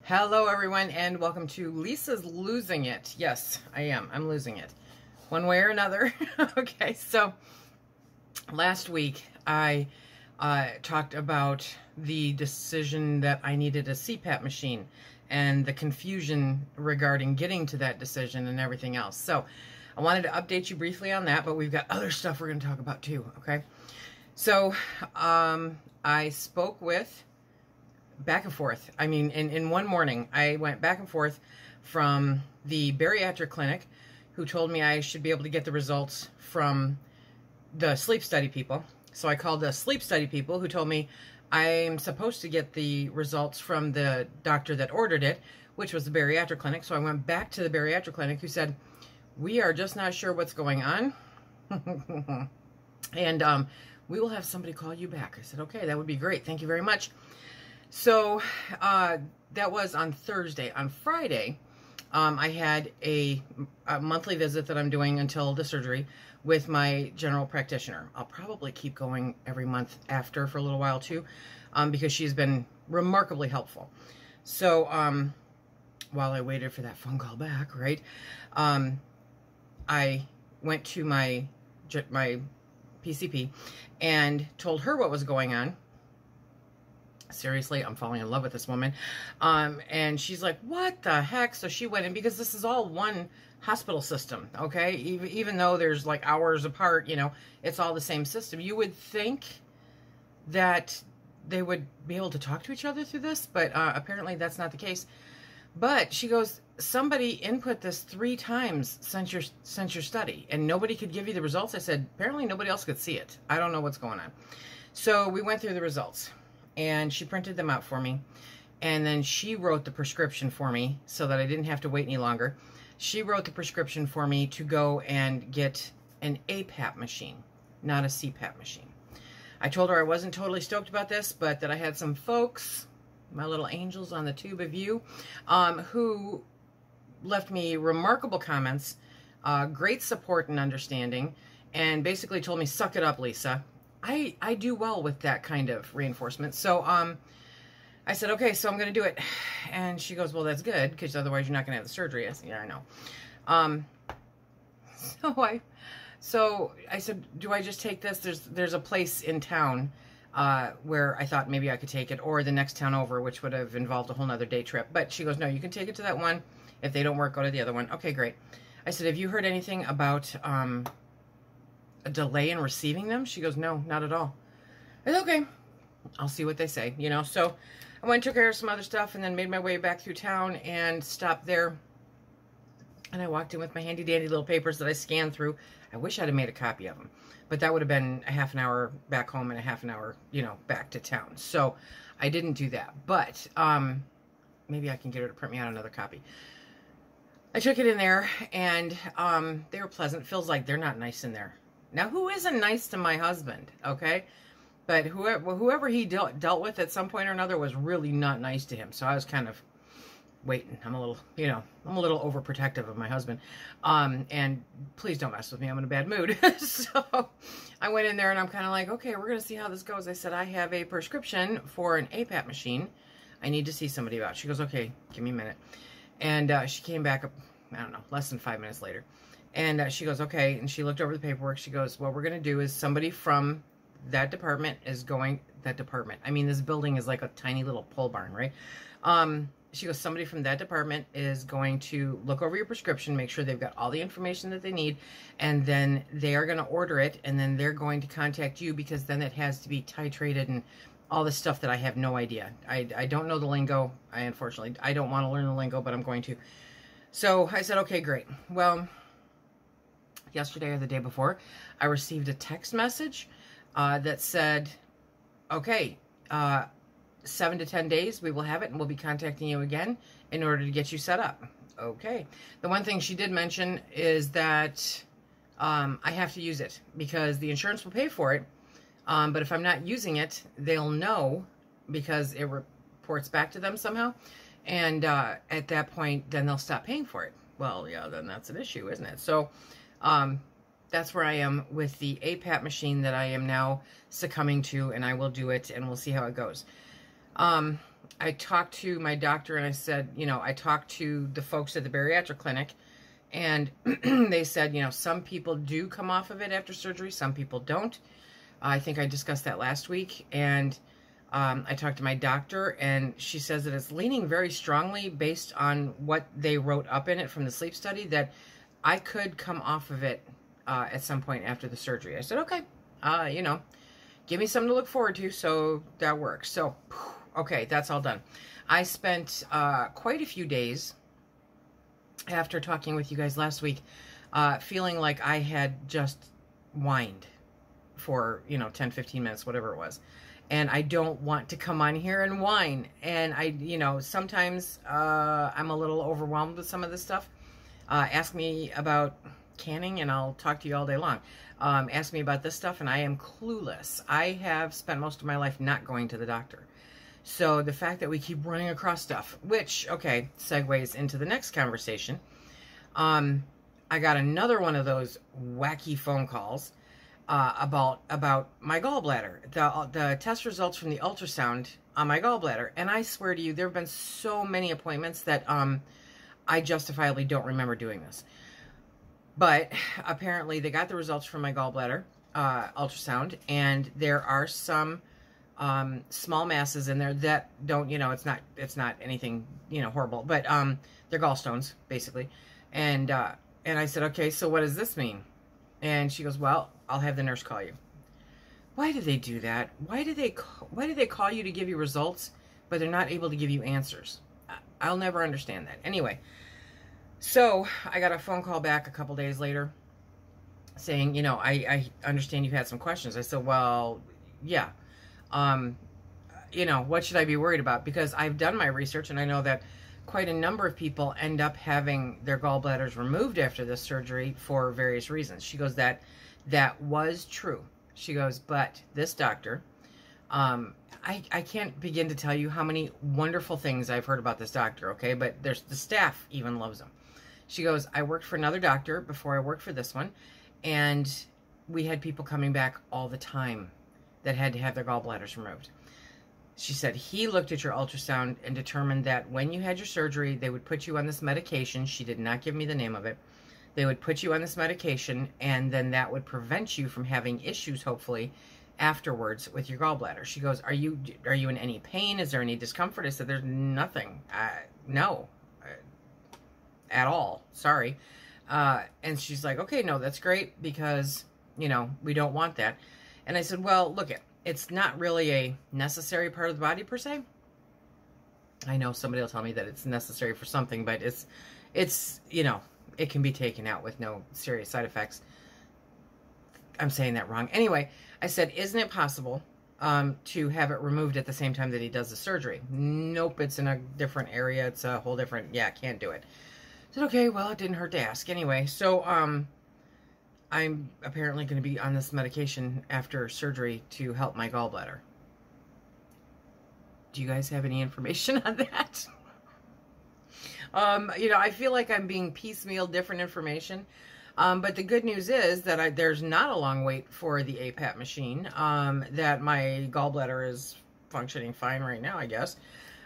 Hello everyone and welcome to Lisa's Losing It. Yes, I am. I'm losing it. One way or another. Okay, so last week I talked about the decision that I needed a CPAP machine and the confusion regarding getting to that decision and everything else. So I wanted to update you briefly on that, but we've got other stuff we're going to talk about too, okay? So I spoke with back and forth. I mean, in one morning, I went back and forth from the bariatric clinic, who told me I should be able to get the results from the sleep study people. So I called the sleep study people, who told me I'm supposed to get the results from the doctor that ordered it, which was the bariatric clinic. So I went back to the bariatric clinic, who said, we are just not sure what's going on. And we will have somebody call you back. I said, okay, that would be great. Thank you very much. So that was on Thursday. On Friday, I had a monthly visit that I'm doing until the surgery with my general practitioner. I'll probably keep going every month after for a little while too, because she's been remarkably helpful. So while I waited for that phone call back, right, I went to my PCP and told her what was going on. Seriously, I'm falling in love with this woman. And she's like, what the heck? So she went in, because this is all one hospital system, okay? Even though there's like hours apart, you know, it's all the same system. You would think that they would be able to talk to each other through this, but apparently that's not the case. But she goes, somebody input this 3 times since your study, and nobody could give you the results. I said, apparently nobody else could see it. I don't know what's going on. So we went through the results, and she printed them out for me, and then she wrote the prescription for me so that I didn't have to wait any longer. She wrote the prescription for me to go and get an APAP machine, not a CPAP machine. I told her I wasn't totally stoked about this, but that I had some folks, my little angels on the tube of you, who left me remarkable comments, great support and understanding, and basically told me, suck it up, Lisa. I do well with that kind of reinforcement. So I said, okay, so I'm going to do it. And she goes, well, that's good, because otherwise you're not going to have the surgery. I said, yeah, I know. So I said, do I just take this? There's a place in town where I thought maybe I could take it, or the next town over, which would have involved a whole nother day trip. But she goes, no, you can take it to that one. If they don't work, go to the other one. Okay, great. I said, have you heard anything about a delay in receiving them? She goes, no, not at all. I said, okay, I'll see what they say, you know. So I went and took care of some other stuff, and then made my way back through town and stopped there. And I walked in with my handy dandy little papers that I scanned through. I wish I'd have made a copy of them, but that would have been a half an hour back home and a half an hour, you know, back to town. So I didn't do that, but maybe I can get her to print me out another copy. I took it in there, and they were pleasant. Feels like they're not nice in there. Now, who isn't nice to my husband, okay? But whoever he dealt with at some point or another was really not nice to him. So I was kind of waiting. I'm a little, you know, I'm a little overprotective of my husband. And please don't mess with me. I'm in a bad mood. So I went in there, and I'm kind of like, okay, we're going to see how this goes. I said, I have a prescription for an APAP machine I need to see somebody about. She goes, okay, give me a minute. And she came back, I don't know, less than 5 minutes later. And she goes, okay, and she looked over the paperwork. She goes, what we're going to do is somebody from that department is going, I mean, this building is like a tiny little pole barn, right? She goes, somebody from that department is going to look over your prescription, make sure they've got all the information that they need, and then they are going to order it, and then they're going to contact you, because then it has to be titrated and all this stuff that I have no idea. I don't know the lingo. Unfortunately, I don't want to learn the lingo, but I'm going to. So I said, okay, great. Well, yesterday or the day before, I received a text message that said, okay, 7 to 10 days, we will have it, and we'll be contacting you again in order to get you set up. Okay. The one thing she did mention is that I have to use it, because the insurance will pay for it. But if I'm not using it, they'll know, because it reports back to them somehow. And at that point, then they'll stop paying for it. Well, yeah, then that's an issue, isn't it? So that's where I am with the APAP machine that I am now succumbing to, and I will do it, and we'll see how it goes. I talked to my doctor and I said, I talked to the folks at the bariatric clinic, and they said, some people do come off of it after surgery, some people don't. I think I discussed that last week. And I talked to my doctor, and she says that it's leaning very strongly based on what they wrote up in it from the sleep study that I could come off of it at some point after the surgery. I said, okay, give me something to look forward to. So that works. So, okay, that's all done. I spent quite a few days after talking with you guys last week feeling like I had just whined for, 10, 15 minutes, whatever it was. And I don't want to come on here and whine. And sometimes I'm a little overwhelmed with some of this stuff. Ask me about canning and I'll talk to you all day long. Ask me about this stuff and I am clueless. I have spent most of my life not going to the doctor. So the fact that we keep running across stuff, which, okay, segues into the next conversation. I got another one of those wacky phone calls about my gallbladder, the test results from the ultrasound on my gallbladder. And I swear to you, there have been so many appointments that I justifiably don't remember doing this. But apparently they got the results from my gallbladder ultrasound, and there are some small masses in there that don't, it's not anything, horrible, but they're gallstones basically. And I said, okay, so what does this mean? And she goes, well, I'll have the nurse call you. Why do they do that? Why do they call you to give you results, but they're not able to give you answers? I'll never understand that. Anyway, so I got a phone call back a couple days later saying, I understand you had some questions. I said, well, yeah. What should I be worried about? Because I've done my research and I know that quite a number of people end up having their gallbladders removed after this surgery for various reasons. She goes, that was true. She goes, but this doctor, I can't begin to tell you how many wonderful things I've heard about this doctor, okay? But the staff even loves him. She goes, I worked for another doctor before I worked for this one, and we had people coming back all the time that had to have their gallbladders removed. She said he looked at your ultrasound and determined that when you had your surgery, they would put you on this medication. She did not give me the name of it. They would put you on this medication, and then that would prevent you from having issues, hopefully, afterwards with your gallbladder. She goes, are you in any pain? Is there any discomfort? I said, there's nothing. No, at all. Sorry. And she's like, okay, no, that's great because, we don't want that. And I said, well, look, it's not really a necessary part of the body per se. I know somebody will tell me that it's necessary for something, but it's it can be taken out with no serious side effects. I'm saying that wrong. Anyway, I said, isn't it possible to have it removed at the same time that he does the surgery? Nope, it's in a different area. It's a whole different, can't do it. I said, okay, well, it didn't hurt to ask. Anyway, so I'm apparently going to be on this medication after surgery to help my gallbladder. Do you guys have any information on that? I feel like I'm being piecemeal different information. But the good news is that there's not a long wait for the APAP machine, that my gallbladder is functioning fine right now, I guess.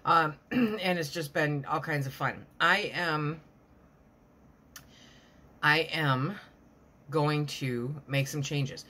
And it's just been all kinds of fun. I am going to make some changes.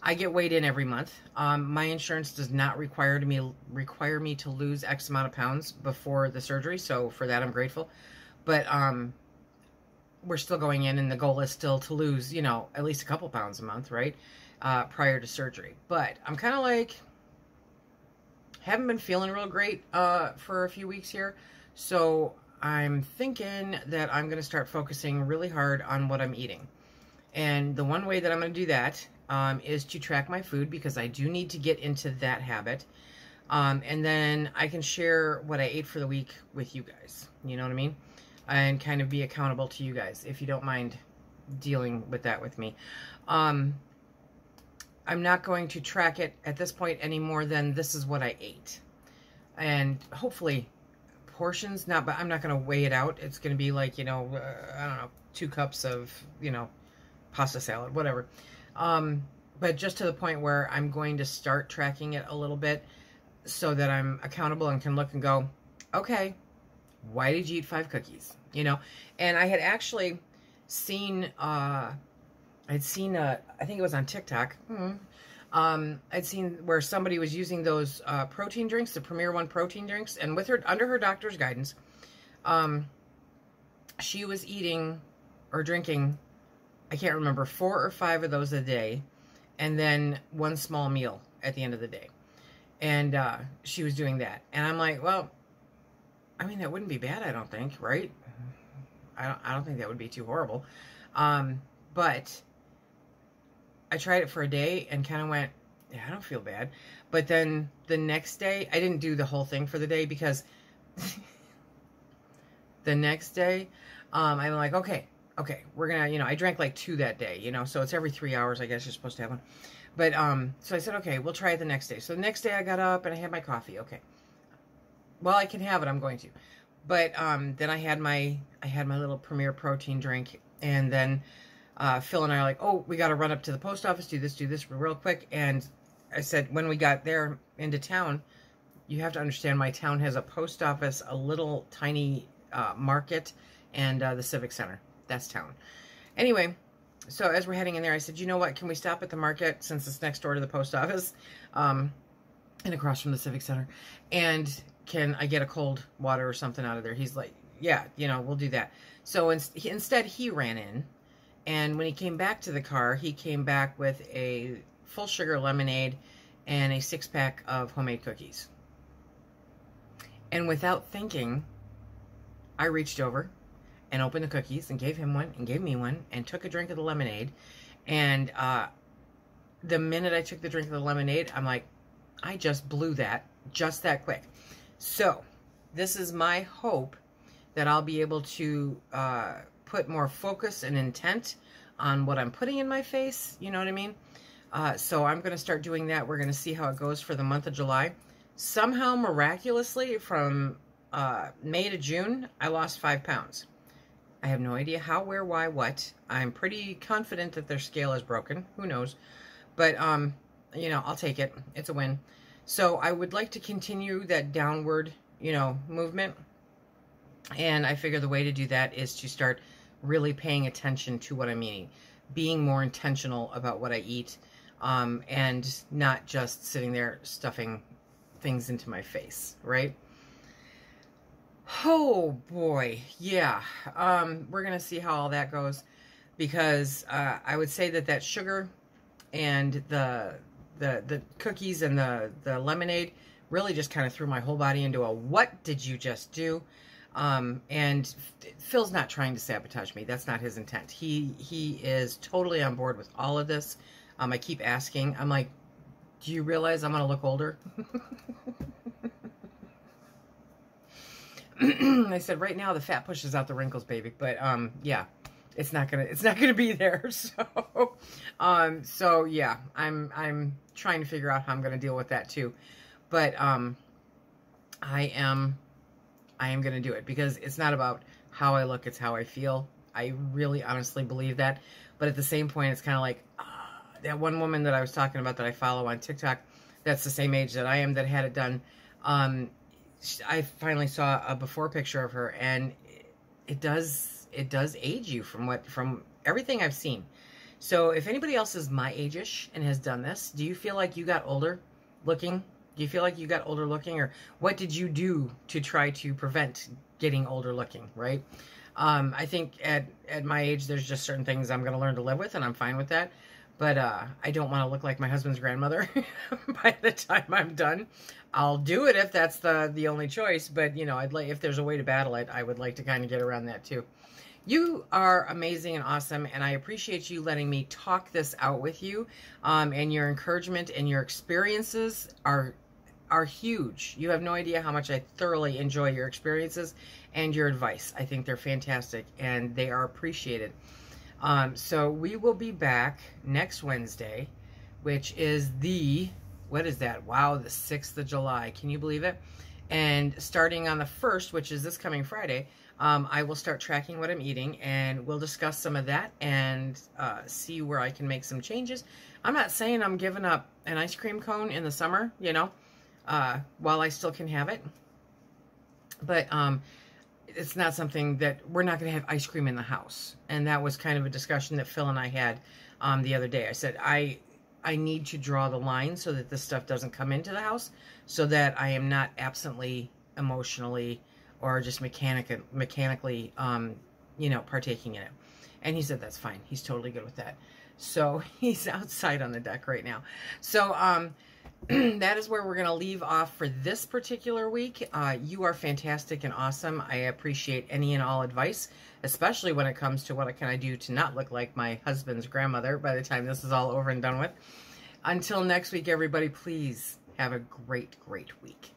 I get weighed in every month. My insurance does not require me to lose X amount of pounds before the surgery, so for that I'm grateful. But we're still going in, and the goal is still to lose, at least a couple pounds a month, right? Prior to surgery. But I'm kind of like, haven't been feeling real great for a few weeks here, so I'm thinking that I'm going to start focusing really hard on what I'm eating. And the one way that I'm going to do that is to track my food, because I do need to get into that habit. And then I can share what I ate for the week with you guys. You know what I mean? And kind of be accountable to you guys, if you don't mind dealing with that with me. I'm not going to track it at this point any more than this is what I ate. And hopefully portions, but I'm not going to weigh it out. It's going to be like, I don't know, 2 cups of, pasta salad, whatever. But just to the point where I'm going to start tracking it a little bit so that I'm accountable and can look and go, okay, why did you eat 5 cookies? You know, and I had actually seen, I think it was on TikTok. I'd seen where somebody was using those protein drinks, the Premier One protein drinks, and with her, under her doctor's guidance, she was eating or drinking, I can't remember, 4 or 5 of those a day, and then 1 small meal at the end of the day. And she was doing that. And I'm like, well, I mean, that wouldn't be bad, I don't think, right? I don't think that would be too horrible. But I tried it for a day and kind of went, yeah, I don't feel bad. But then the next day, I didn't do the whole thing for the day because the next day, I'm like, okay, we're gonna, you know, I drank like 2 that day, you know, so it's every 3 hours, I guess you're supposed to have one. But, so I said, okay, we'll try it the next day. So the next day I got up and I had my coffee. Okay. Well, I can have it. I'm going to. But, then I had my little Premier protein drink, and then, Phil and I are like, oh, we got to run up to the post office, do this real quick. And I said, when we got there into town, you have to understand my town has a post office, a little tiny, market, and, the Civic Center. That's town. Anyway, so as we're heading in there, I said, you know what, can we stop at the market since it's next door to the post office, and across from the Civic Center, and can I get a cold water or something out of there? He's like, yeah, you know, we'll do that. So instead he ran in, and when he came back to the car, he came back with a full sugar lemonade and a 6-pack of homemade cookies. And without thinking, I reached over and opened the cookies and gave him one and gave me one and took a drink of the lemonade. And the minute I took the drink of the lemonade, I'm like, I just blew that just that quick. So this is my hope that I'll be able to put more focus and intent on what I'm putting in my face. You know what I mean? So I'm going to start doing that. We're going to see how it goes for the month of July. Somehow, miraculously, from May to June, I lost 5 pounds. I have no idea how, where, why, what. I'm pretty confident that their scale is broken. Who knows? But, you know, I'll take it. It's a win. So I would like to continue that downward, you know, movement. And I figure the way to do that is to start really paying attention to what I'm eating. Being more intentional about what I eat. And not just sitting there stuffing things into my face, right? Oh boy, yeah. We're gonna see how all that goes, because I would say that sugar and the cookies and the lemonade really just kind of threw my whole body into a what did you just do? And Phil's not trying to sabotage me. That's not his intent. He is totally on board with all of this. I keep asking. I'm like, do you realize I'm gonna look older? I said, right now the fat pushes out the wrinkles, baby. But yeah, it's not gonna be there. So yeah, I'm trying to figure out how I'm gonna deal with that too. But I am gonna do it, because it's not about how I look, it's how I feel. I really honestly believe that. But at the same point, it's kind of like that one woman that I was talking about that I follow on TikTok, that's the same age that I am, that had it done. I finally saw a before picture of her, and it does age you from everything I've seen. So if anybody else is my age-ish and has done this, do you feel like you got older looking? Do you feel like you got older looking, or what did you do to try to prevent getting older looking, right? I think at my age, there's just certain things I'm going to learn to live with, and I'm fine with that. But I don't want to look like my husband's grandmother by the time I'm done. I'll do it if that's the only choice. But, you know, if there's a way to battle it, I would like to kind of get around that too. You are amazing and awesome, and I appreciate you letting me talk this out with you. And your encouragement and your experiences are huge. You have no idea how much I thoroughly enjoy your experiences and your advice. I think they're fantastic, and they are appreciated. So we will be back next Wednesday, which is what is that? Wow, the 6th of July. Can you believe it? And starting on the 1st, which is this coming Friday, I will start tracking what I'm eating, and we'll discuss some of that and see where I can make some changes. I'm not saying I'm giving up an ice cream cone in the summer, you know. while I still can have it. But it's not something that we're not going to have ice cream in the house. And that was kind of a discussion that Phil and I had the other day. I said, I need to draw the line so that this stuff doesn't come into the house, so that I am not absently, emotionally, or just mechanically, you know, partaking in it. And he said, that's fine. He's totally good with that. So he's outside on the deck right now. So that is where we're going to leave off for this particular week. You are fantastic and awesome. I appreciate any and all advice, especially when it comes to what can I do to not look like my husband's grandmother by the time this is all over and done with. Until next week, everybody, please have a great, great week.